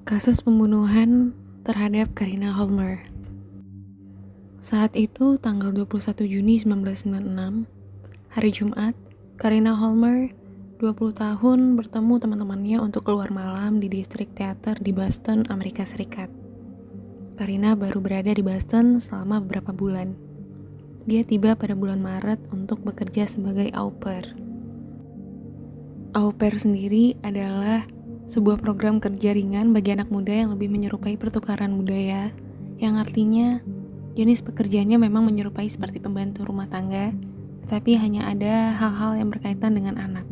Kasus pembunuhan terhadap Karina Holmer. Saat itu, tanggal 21 Juni 1996, hari Jumat, Karina Holmer, 20 tahun, bertemu teman-temannya untuk keluar malam di distrik teater di Boston, Amerika Serikat. Karina baru berada di Boston selama beberapa bulan. Dia tiba pada bulan Maret untuk bekerja sebagai au pair. Au pair sendiri adalah sebuah program kerja ringan bagi anak muda yang lebih menyerupai pertukaran budaya, yang artinya jenis pekerjaannya memang menyerupai seperti pembantu rumah tangga, tetapi hanya ada hal-hal yang berkaitan dengan anak.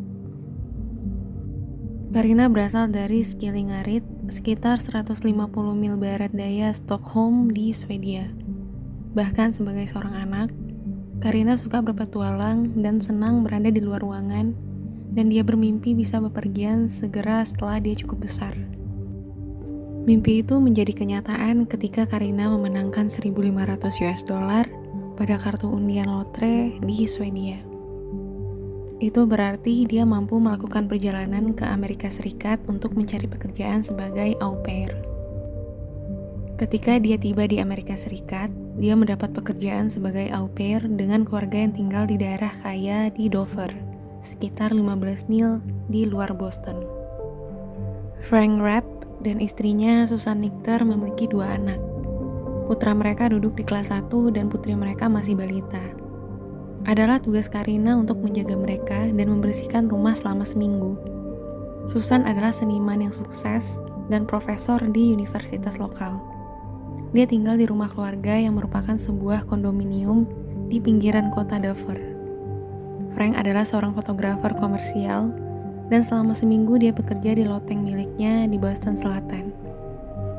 Karina berasal dari Skillingarid, sekitar 150 mil barat daya Stockholm di Swedia. Bahkan sebagai seorang anak, Karina suka berpetualang dan senang berada di luar ruangan, dan dia bermimpi bisa bepergian segera setelah dia cukup besar. Mimpi itu menjadi kenyataan ketika Karina memenangkan $1.500 pada kartu undian lotre di Swedia. Itu berarti dia mampu melakukan perjalanan ke Amerika Serikat untuk mencari pekerjaan sebagai au pair. Ketika dia tiba di Amerika Serikat, dia mendapat pekerjaan sebagai au pair dengan keluarga yang tinggal di daerah kaya di Dover, sekitar 15 mil di luar Boston. Frank Rapp dan istrinya Susan Nichter memiliki 2 anak. Putra mereka duduk di kelas 1 dan putri mereka masih balita. Adalah tugas Karina untuk menjaga mereka dan membersihkan rumah selama seminggu. Susan adalah seniman yang sukses dan profesor di universitas lokal. Dia tinggal di rumah keluarga yang merupakan sebuah kondominium di pinggiran kota Dover. Frank adalah seorang fotografer komersial, dan selama seminggu dia bekerja di loteng miliknya di Boston Selatan.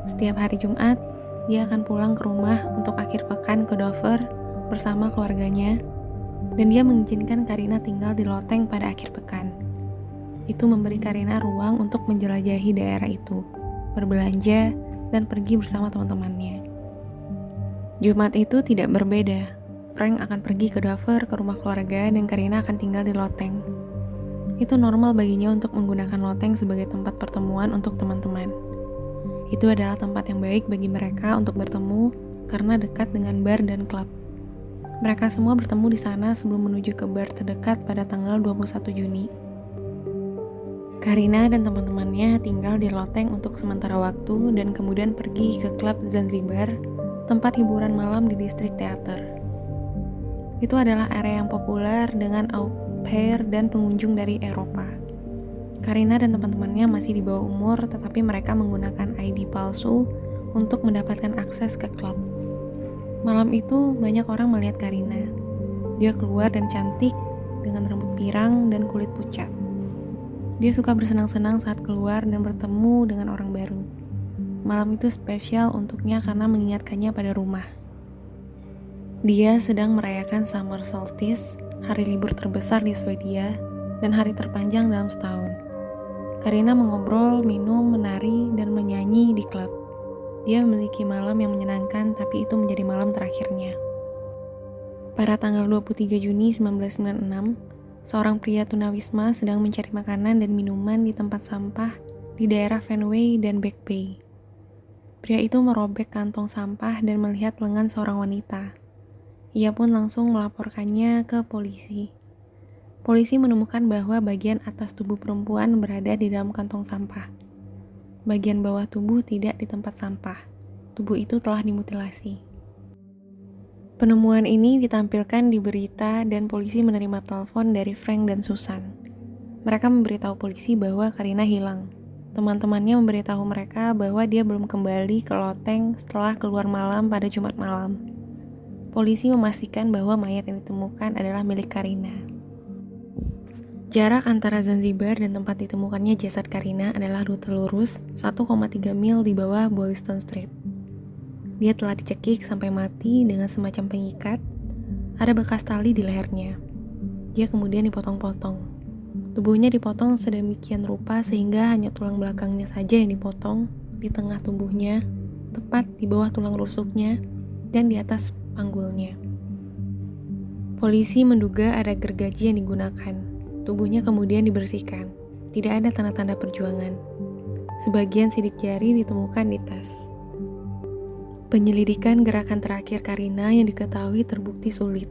Setiap hari Jumat, dia akan pulang ke rumah untuk akhir pekan ke Dover bersama keluarganya, dan dia mengizinkan Karina tinggal di loteng pada akhir pekan. Itu memberi Karina ruang untuk menjelajahi daerah itu, berbelanja, dan pergi bersama teman-temannya. Jumat itu tidak berbeda. Frank akan pergi ke Dover ke rumah keluarga dan Karina akan tinggal di loteng. Itu normal baginya untuk menggunakan loteng sebagai tempat pertemuan untuk teman-teman. Itu adalah tempat yang baik bagi mereka untuk bertemu karena dekat dengan bar dan klub. Mereka semua bertemu di sana sebelum menuju ke bar terdekat pada tanggal 21 Juni. Karina dan teman-temannya tinggal di loteng untuk sementara waktu dan kemudian pergi ke klub Zanzibar, tempat hiburan malam di distrik teater. Itu adalah area yang populer dengan au pair dan pengunjung dari Eropa. Karina dan teman-temannya masih di bawah umur, tetapi mereka menggunakan ID palsu untuk mendapatkan akses ke klub. Malam itu banyak orang melihat Karina. Dia keluar dan cantik dengan rambut pirang dan kulit pucat. Dia suka bersenang-senang saat keluar dan bertemu dengan orang baru. Malam itu spesial untuknya karena mengingatkannya pada rumah. Dia sedang merayakan summer solstice, hari libur terbesar di Swedia, dan hari terpanjang dalam setahun. Karina mengobrol, minum, menari, dan menyanyi di klub. Dia memiliki malam yang menyenangkan, tapi itu menjadi malam terakhirnya. Pada tanggal 23 Juni 1996, seorang pria tunawisma sedang mencari makanan dan minuman di tempat sampah di daerah Fenway dan Back Bay. Pria itu merobek kantong sampah dan melihat lengan seorang wanita. Ia pun langsung melaporkannya ke polisi. Polisi menemukan bahwa bagian atas tubuh perempuan berada di dalam kantong sampah. Bagian bawah tubuh tidak di tempat sampah. Tubuh itu telah dimutilasi. Penemuan ini ditampilkan di berita dan polisi menerima telepon dari Frank dan Susan. Mereka memberitahu polisi bahwa Karina hilang. Teman-temannya memberitahu mereka bahwa dia belum kembali ke loteng setelah keluar malam pada Jumat malam. Polisi memastikan bahwa mayat yang ditemukan adalah milik Karina. Jarak antara Zanzibar dan tempat ditemukannya jasad Karina adalah rute lurus 1,3 mil di bawah Boylston Street. Dia telah dicekik sampai mati dengan semacam pengikat. Ada bekas tali di lehernya. Dia kemudian dipotong-potong. Tubuhnya dipotong sedemikian rupa sehingga hanya tulang belakangnya saja yang dipotong di tengah tubuhnya, tepat di bawah tulang rusuknya, dan di atas panggulnya. Polisi menduga ada gergaji yang digunakan. Tubuhnya kemudian dibersihkan. Tidak ada tanda-tanda perjuangan. Sebagian sidik jari ditemukan di tas. Penyelidikan gerakan terakhir Karina yang diketahui terbukti sulit.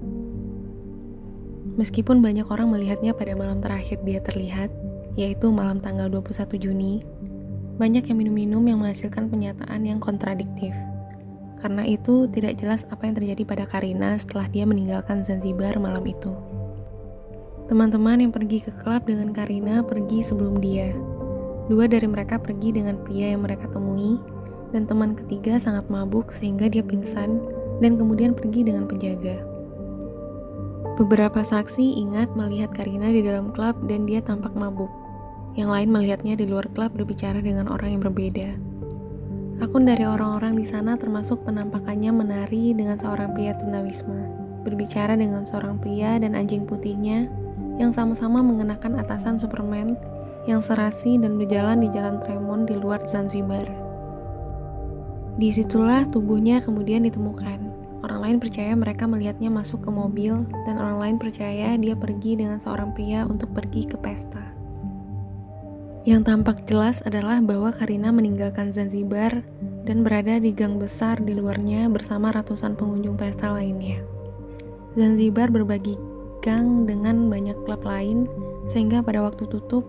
Meskipun banyak orang melihatnya pada malam terakhir dia terlihat, yaitu malam tanggal 21 Juni, banyak yang minum-minum yang menghasilkan pernyataan yang kontradiktif. Karena itu, tidak jelas apa yang terjadi pada Karina setelah dia meninggalkan Zanzibar malam itu. Teman-teman yang pergi ke klub dengan Karina pergi sebelum dia. 2 dari mereka pergi dengan pria yang mereka temui, dan teman ketiga sangat mabuk sehingga dia pingsan dan kemudian pergi dengan penjaga. Beberapa saksi ingat melihat Karina di dalam klub dan dia tampak mabuk. Yang lain melihatnya di luar klub berbicara dengan orang yang berbeda. Akun dari orang-orang di sana termasuk penampakannya menari dengan seorang pria tunawisma, berbicara dengan seorang pria dan anjing putihnya yang sama-sama mengenakan atasan Superman yang serasi dan berjalan di Jalan Tremont di luar Zanzibar. Disitulah tubuhnya kemudian ditemukan. Orang lain percaya mereka melihatnya masuk ke mobil, dan orang lain percaya dia pergi dengan seorang pria untuk pergi ke pesta. Yang tampak jelas adalah bahwa Karina meninggalkan Zanzibar dan berada di gang besar di luarnya bersama ratusan pengunjung pesta lainnya. Zanzibar berbagi gang dengan banyak klub lain, sehingga pada waktu tutup,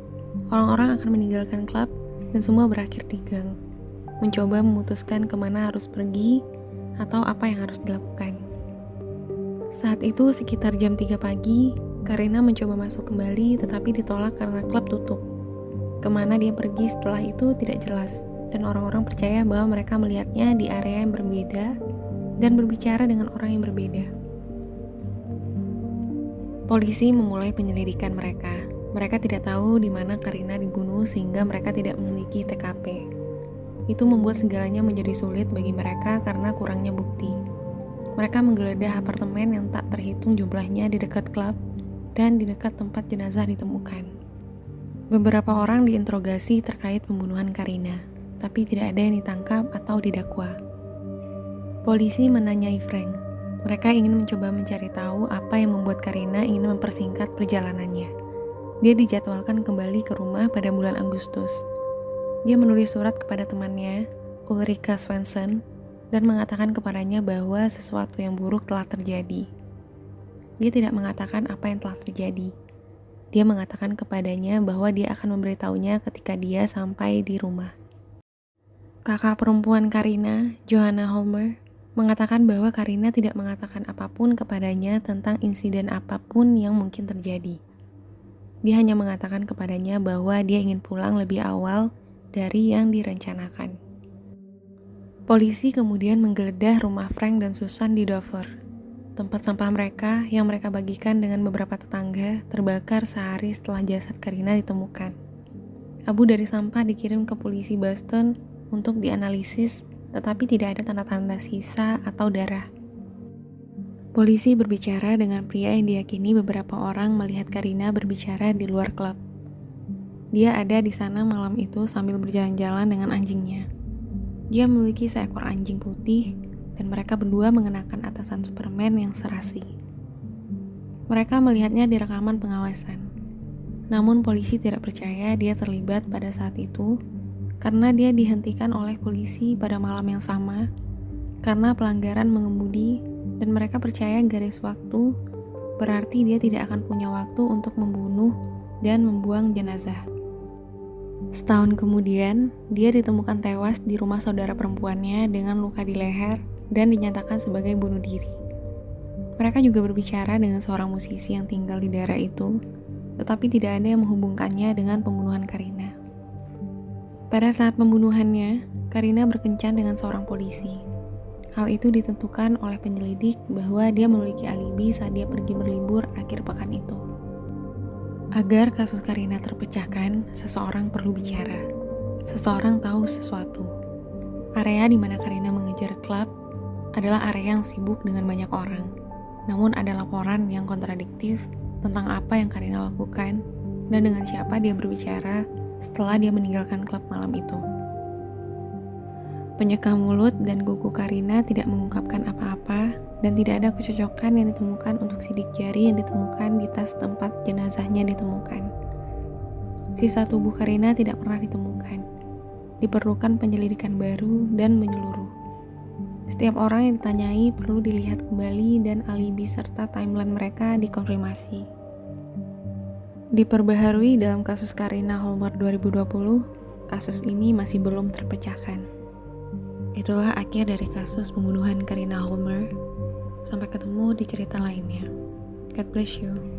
orang-orang akan meninggalkan klub dan semua berakhir di gang, mencoba memutuskan kemana harus pergi atau apa yang harus dilakukan. Saat itu sekitar jam 3 pagi, Karina mencoba masuk kembali tetapi ditolak karena klub tutup. Kemana dia pergi setelah itu tidak jelas, dan orang-orang percaya bahwa mereka melihatnya di area yang berbeda dan berbicara dengan orang yang berbeda. Polisi memulai penyelidikan mereka. Mereka tidak tahu di mana Karina dibunuh sehingga mereka tidak memiliki TKP. Itu membuat segalanya menjadi sulit bagi mereka karena kurangnya bukti. Mereka menggeledah apartemen yang tak terhitung jumlahnya di dekat klub dan di dekat tempat jenazah ditemukan. Beberapa orang diinterogasi terkait pembunuhan Karina, tapi tidak ada yang ditangkap atau didakwa. Polisi menanyai Frank. Mereka ingin mencoba mencari tahu apa yang membuat Karina ingin mempersingkat perjalanannya. Dia dijadwalkan kembali ke rumah pada bulan Agustus. Dia menulis surat kepada temannya, Ulrika Swenson, dan mengatakan kepadanya bahwa sesuatu yang buruk telah terjadi. Dia tidak mengatakan apa yang telah terjadi. Dia mengatakan kepadanya bahwa dia akan memberitahunya ketika dia sampai di rumah. Kakak perempuan Karina, Johanna Holmer, mengatakan bahwa Karina tidak mengatakan apapun kepadanya tentang insiden apapun yang mungkin terjadi. Dia hanya mengatakan kepadanya bahwa dia ingin pulang lebih awal dari yang direncanakan. Polisi kemudian menggeledah rumah Frank dan Susan di Dover. Tempat sampah mereka yang mereka bagikan dengan beberapa tetangga terbakar sehari setelah jasad Karina ditemukan. Abu dari sampah dikirim ke polisi Boston untuk dianalisis, tetapi tidak ada tanda-tanda sisa atau darah. Polisi berbicara dengan pria yang diyakini beberapa orang melihat Karina berbicara di luar klub. Dia ada di sana malam itu sambil berjalan-jalan dengan anjingnya. Dia memiliki seekor anjing putih, dan mereka berdua mengenakan atasan Superman yang serasi. Mereka melihatnya di rekaman pengawasan. Namun polisi tidak percaya dia terlibat pada saat itu, karena dia dihentikan oleh polisi pada malam yang sama karena pelanggaran mengemudi, dan mereka percaya garis waktu berarti dia tidak akan punya waktu untuk membunuh dan membuang jenazah. Setahun kemudian, dia ditemukan tewas di rumah saudara perempuannya dengan luka di leher dan dinyatakan sebagai bunuh diri. Mereka juga berbicara dengan seorang musisi yang tinggal di daerah itu, tetapi tidak ada yang menghubungkannya dengan pembunuhan Karina. Pada saat pembunuhannya, Karina berkencan dengan seorang polisi. Hal itu ditentukan oleh penyelidik bahwa dia memiliki alibi saat dia pergi berlibur akhir pekan itu. Agar kasus Karina terpecahkan, seseorang perlu bicara. Seseorang tahu sesuatu. Area di mana Karina mengejar klub adalah area yang sibuk dengan banyak orang. Namun ada laporan yang kontradiktif tentang apa yang Karina lakukan dan dengan siapa dia berbicara setelah dia meninggalkan klub malam itu. Penyeka mulut dan kuku Karina tidak mengungkapkan apa-apa, dan tidak ada kecocokan yang ditemukan untuk sidik jari yang ditemukan di tas tempat jenazahnya ditemukan. Sisa tubuh Karina tidak pernah ditemukan. diperlukan penyelidikan baru dan menyeluruh. Setiap orang yang ditanyai perlu dilihat kembali dan alibi serta timeline mereka dikonfirmasi. Diperbaharui dalam kasus Karina Holmer 2020, kasus ini masih belum terpecahkan. Itulah akhir dari kasus pembunuhan Karina Holmer. Sampai ketemu di cerita lainnya. God bless you.